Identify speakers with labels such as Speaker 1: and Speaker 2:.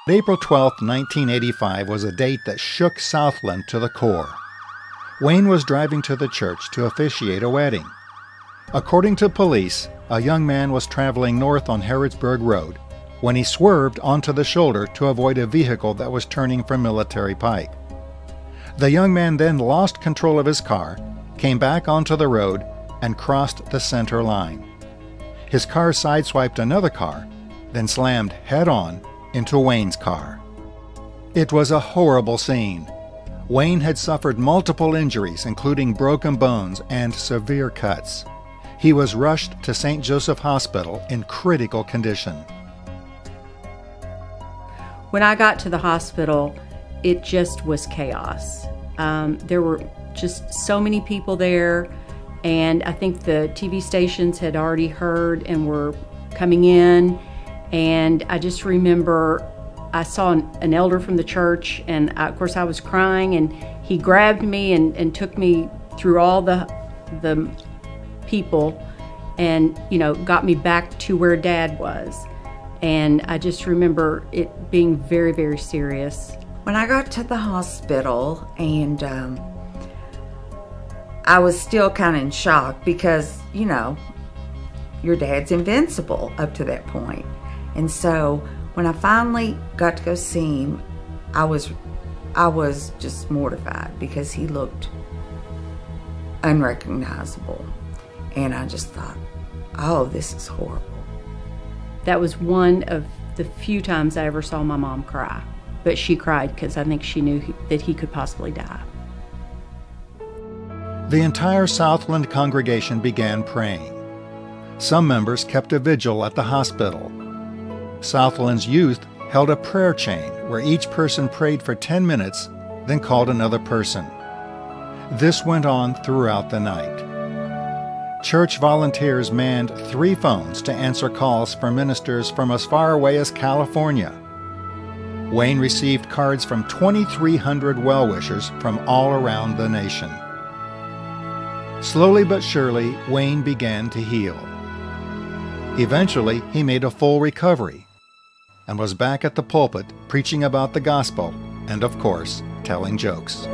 Speaker 1: April 12, 1985 was a date that shook Southland to the core. Wayne was driving to the church to officiate a wedding. According to police, a young man was traveling north on Harrodsburg Road when he swerved onto the shoulder to avoid a vehicle that was turning from Military Pike. The young man then lost control of his car, came back onto the road, and crossed the center line. His car sideswiped another car, then slammed head-on into Wayne's car. It was a horrible scene. Wayne had suffered multiple injuries, including broken bones and severe cuts. He was rushed to St. Joseph Hospital in critical condition.
Speaker 2: When I got to the hospital, it just was chaos. There were just so many people there, and I think the TV stations had already heard and were coming in. And I just remember I saw an elder from the church, and of course I was crying, and he grabbed me and took me through all the people and, got me back to where Dad was. And I just remember it being very, very serious.
Speaker 3: When I got to the hospital, and I was still kind of in shock because, your dad's invincible up to that point. And so when I finally got to go see him, I was just mortified because he looked unrecognizable. And I just thought, oh, this is horrible.
Speaker 2: That was one of the few times I ever saw my mom cry. But she cried because I think she knew that he could possibly die.
Speaker 1: The entire Southland congregation began praying. Some members kept a vigil at the hospital. Southland's youth held a prayer chain where each person prayed for 10 minutes, then called another person. This went on throughout the night. Church volunteers manned 3 phones to answer calls from ministers from as far away as California. Wayne received cards from 2,300 well-wishers from all around the nation. Slowly but surely, Wayne began to heal. Eventually, he made a full recovery and was back at the pulpit preaching about the gospel and, of course, telling jokes.